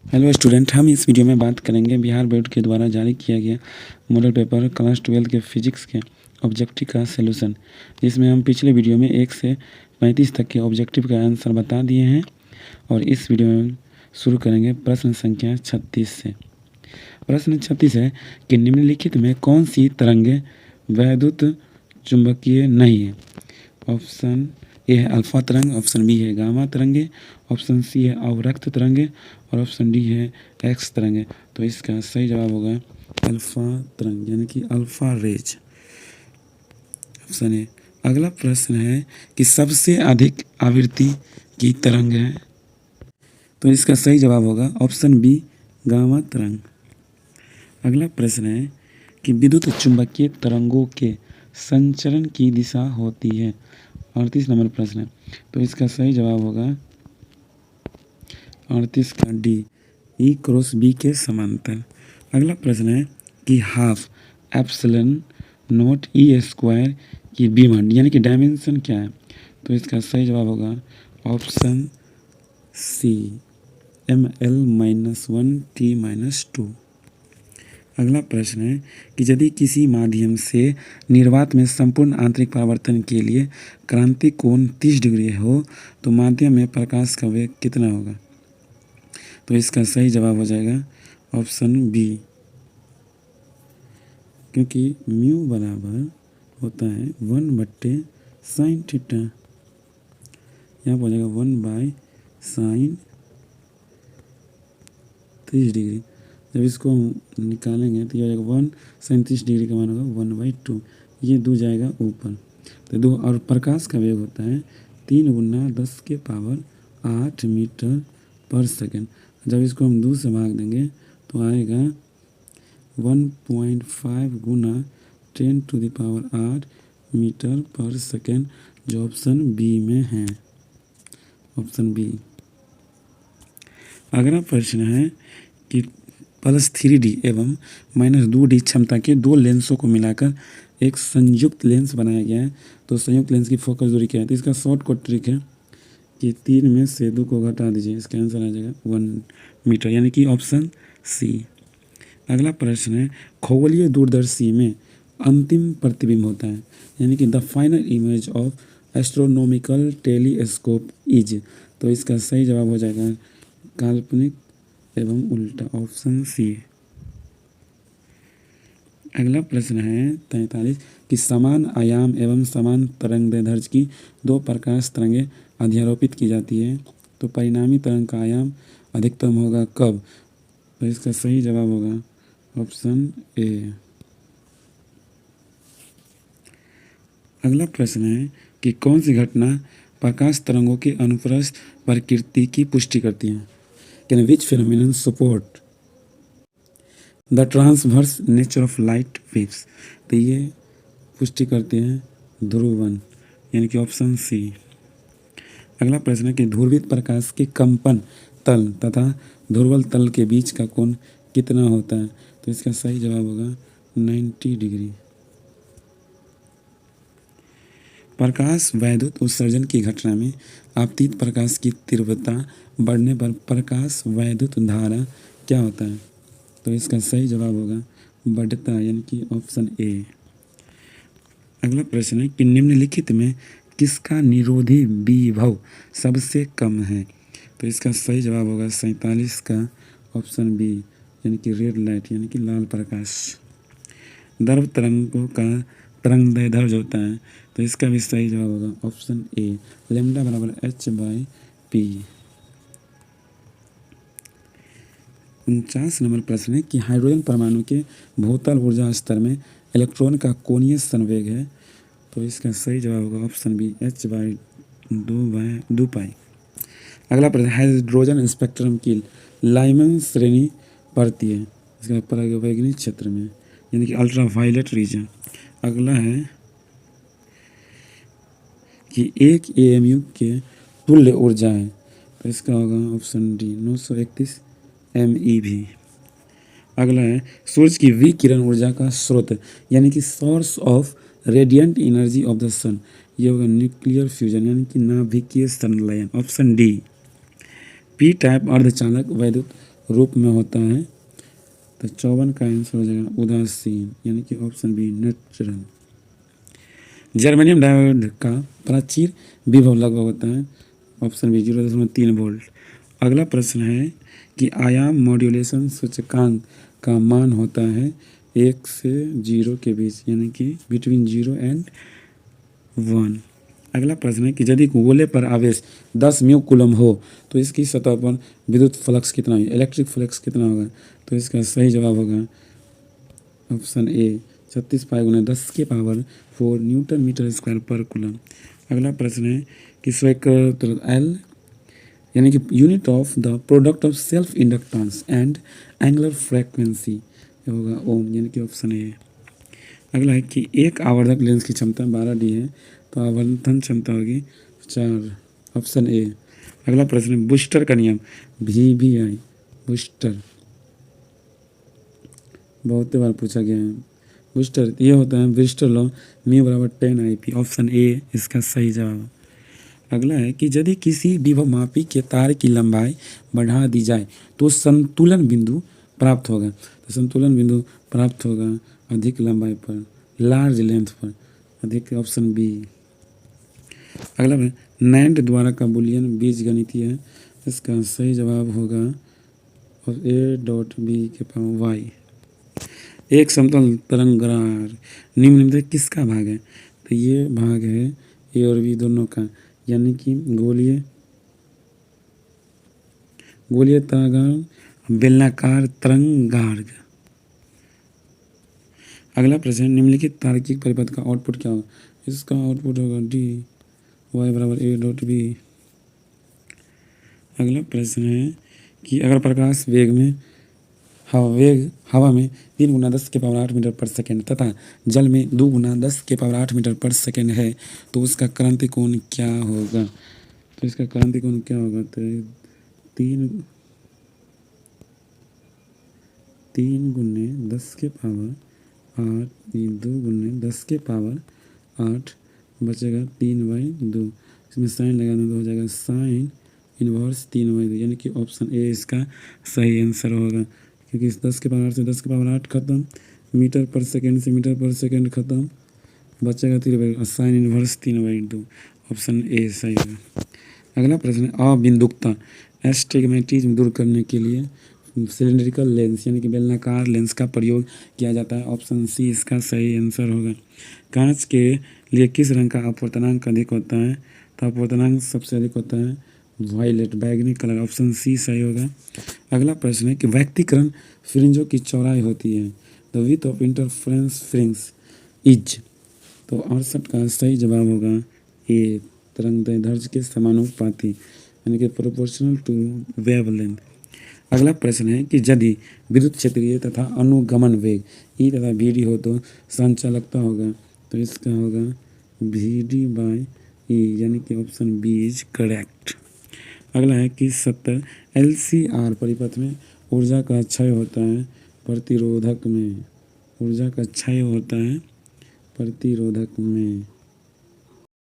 Hello student, हम इस video में बात करेंगे बिहार बोर्ड के द्वारा जारी किया गया मॉडल पेपर क्लास 12 के फिजिक्स के ऑब्जेक्टिव का सलूशन, जिसमें हम पिछले वीडियो में 1 से 35 तक के ऑब्जेक्टिव का आंसर बता दिए हैं। और इस वीडियो में शुरू करेंगे प्रश्न संख्या 36 से। प्रश्न 36 है कि निम्नलिखित में कौन सी तरंगें वैद्युत चुंबकीय नहीं है। ऑप्शन ए है अल्फा तरंग, ऑप्शन बी है गामा तरंगे, ऑप्शन सी है अवरक्त तरंगे और ऑप्शन डी है एक्स तरंगे। तो इसका सही जवाब होगा अल्फा तरंग, यानी कि अल्फा रेज, ऑप्शन ए। अगला प्रश्न है कि सबसे अधिक आवृत्ति की तरंग है, तो इसका सही जवाब होगा ऑप्शन बी गामा तरंग। अगला प्रश्न है कि विद्युत चुंबकीय तरंगों के संचरण की दिशा होती है। 38 नंबर प्रश्न है, तो इसका सही जवाब होगा 38 का डी, ई क्रॉस बी के समांतर। अगला प्रश्न है कि half epsilon not E square की विभव यानी कि डायमेंशन क्या है। तो इसका सही जवाब होगा ऑप्शन सी ml-1 t-2। अगला प्रश्न है कि यदि किसी माध्यम से निर्वात में संपूर्ण आंतरिक परावर्तन के लिए क्रांतिक कोण 30 डिग्री हो तो माध्यम में प्रकाश का वेग कितना होगा। तो इसका सही जवाब हो जाएगा ऑप्शन बी, क्योंकि म्यू बराबर होता है 1/sin थीटा, यहाँ पर हो जाएगा 1/sin 30 डिग्री। जब इसको हम निकालेंगे तो यह हो जाएगा 1sin 30 डिग्री का मान होगा 1/2, ये 2 जाएगा ऊपर तो 2, और प्रकाश का वेग होता है 3 × 10⁸ मीटर पर सेकेंड। जब इसको हम 2 से भाग देंगे तो आएगा 1.5 × 10⁸ मीटर पर सेकेंड, जो ऑप्शन बी में है, ऑप्शन बी। अगला प्रश्न है कि +3D एवं -2D क्षमता के 2 लेंसों को मिलाकर एक संयुक्त लेंस बनाया गया है। तो संयुक्त लेंस की फोकस दूरी क्या है। तो इसका शॉर्ट कट ट्रिक है कि 3 में से 2 को घटा दीजिए, इसका आंसर आ जाएगा 1 मीटर, यानी कि ऑप्शन सी। अगला प्रश्न है खगोलीय दूरदर्शी में अंतिम प्रतिबिंब होता है, यानी कि the final image of astronomical telescope is. तो इसका सही जवाब हो जाएगा काल्पनिक एवं उल्टा, ऑप्शन सी। अगला प्रश्न है 43 कि समान आयाम एवं समान तरंगदैर्ध्य की 2 प्रकाश तरंगें अध्यारोपित की जाती है, तो परिणामी तरंग का आयाम अधिकतम होगा कब। तो इसका सही जवाब होगा ऑप्शन ए। अगला प्रश्न है कि कौन सी घटना प्रकाश तरंगों के अनुप्रस्थ प्रकृति की पुष्टि करती है। Can which phenomenon support the transverse nature of light waves. तो ये पुष्टि करते हैं ध्रुवन, यानी कि ऑप्शन सी। अगला प्रश्न है कि ध्रुवित प्रकाश के कंपन तल तथा ध्रुवल तल के बीच का कोण कितना होता है। तो इसका सही जवाब होगा 90 डिग्री। प्रकाश वैद्युत उत्सर्जन की घटना में आपतित प्रकाश की तीव्रता बढ़ने पर प्रकाश वैद्युत धारा क्या होता है। तो इसका सही जवाब होगा बढ़ता, यानी कि ऑप्शन ए। अगला प्रश्न है कि निम्नलिखित में किसका निरोधी विभव सबसे कम है। तो इसका सही जवाब होगा 47 का, ऑप्शन बी, यानी कि रेड लाइट, यानी कि लाल प्रकाश। द्रव तरंगों का तरंगदैर्ध्य होता है, तो इसका भी सही जवाब होगा ऑप्शन ए, लैम्डा बराबर h/p। 49 नंबर प्रश्न है कि हाइड्रोजन परमाणु के भौतिक ऊर्जा स्तर में इलेक्ट्रॉन का कोणीय संवेग है। तो इसका सही जवाब होगा ऑप्शन बी, h/2π। अगला प्रश्न हाइड्रोजन स्पेक्ट्रम की लाइमन श्रेणी पड़ती है इसका परावैंगनी क्षेत्र में, यानी कि अल्ट्रावायलेट रीजन। अगला है कि 1 AMU के तुल्य ऊर्जा है, तो इसका होगा ऑप्शन डी 931 MeV। अगला है सूर्य की विकिरण ऊर्जा का स्रोत, यानी कि source of radiant energy of the sun, ये होगा न्यूक्लियर फ्यूजन, यानी कि नाभिकीय संलयन, ऑप्शन डी। पी टाइप अर्धचालक वैद्युत रूप में होता है। तो 54 का आंसर हो जाएगा उदासीन, यानी कि option B natural. Germanium diode का प्राचीर विभव लगभग होता है, ऑप्शन बी 0.3 वोल्ट। अगला प्रश्न है कि आयाम मॉड्यूलेशन सूचकांक का मान होता है 1 से 0 के बीच, यानी कि बिटवीन 0 एंड 1। अगला प्रश्न है कि यदि गोले पर आवेश 10 म्यू कूलम हो तो इसकी सतह पर विद्युत फ्लक्स कितना होगा, इलेक्ट्रिक फ्लक्स कितना होगा। तो इसका सही जवाब होगा ऑप्शन ए 36 पाई गुना 10 के पावर 4 न्यूटन मीटर स्क्वायर पर कूलम। अगला प्रश्न है कि स्वेक्टर एल यानी कि unit of the product of self inductance and angular frequency होगा ओम, यानी कि ऑप्शन ए। अगला है कि एक आवर्धक लेंस की क्षमता 12D है, तो आवर्धन क्षमता होगी 4, ऑप्शन ए। अगला प्रश्न है बूस्टर का नियम, VBI बूस्टर बहुत बार पूछा गया है। बूस्टर ये होता है ब्रिस्टल लॉ, म्यू बराबर 10 IP, ऑप्शन ए इसका सही जवाब। अगला है कि यदि किसी विभवमापी के तार की लंबाई बढ़ा दी जाए तो संतुलन बिंदु प्राप्त होगा। तो संतुलन बिंदु प्राप्त होगा अधिक लंबाई पर, लार्ज लेंथ पर, अधिक, ऑप्शन बी। अगला है नैंड द्वारा का बुलियन बीजगणितीय है, इसका सही जवाब होगा और A.B के पावर y। एक समतल तरंगरार निम्न में किसका भाग है। तो ये भाग है ए और बी दोनों का, यानी कि गोलीय तरंगार बेलनाकार तरंगार्ग। अगला प्रश्न निम्नलिखित तार्किक परिपथ का आउटपुट क्या होगा। इसका आउटपुट होगा D y बराबर A.B। अगला प्रश्न है कि अगर प्रकाश वेग में हवा में 3 गुना 10 के पावर 8 मीटर पर सेकेंड तथा जल में 2 गुना 10 के पावर 8 मीटर पर सेकेंड है तो उसका क्रांति कोण क्या होगा। तो इसका क्रांति कोण क्या होगा। तो 3 गुने 10 के पावर 8, 2 गुने 10 के पावर 8 बचेगा 3/2, इसमें साइन लगा दें तो हो जाएगा साइन इनवर्स 3/2, यानी कि ऑप्शन ए इसका सही आंसर होगा। क्योंकि 10 के पावर 8 से 10 के पावर 8 खत्म, मीटर पर सेकेंड से मीटर पर सेकेंड खत्म, बचेगा 3/2, साइन इनवर्स 3/2, ऑप्शन ए सही है। अगला प्रश्न है अबिंदुकता एस्टिग्मेटिज्म दूर करने के लिए सिलेंड्रिकल लेंस यानी कि बेलनाकार लेंस का प्रयोग किया जाता है, ऑप्शन सी इसका सही आंसर होगा। कांच के लिए किस रंग का अपवर्तनांक अधिक होता है। तो अपवर्तनांक सबसे अधिक होता है वायलेट बैगनी कलर, ऑप्शन सी सही होगा। अगला प्रश्न है कि व्यक्तिकरण फ्रिंजों की चौड़ाई होती है, the width of interference fringe is. तो 68 का सही जवाब होगा ए तरंगदैर्ध्य के समानुपाती, यानी कि प्रोपोर्शनल टू वेवलेंथ। अगला प्रश्न है कि यदि विद्युत क्षेत्रीय तथा अनुगमन वेग ई तथा VD हो तो संचालकता होगा। तो इसका होगा VD/E, यानी कि ऑप्शन बी इज करेक्ट। अगला है कि 70 LCR परिपथ में ऊर्जा का क्षय होता है प्रतिरोधक में, ऊर्जा का क्षय होता है प्रतिरोधक में।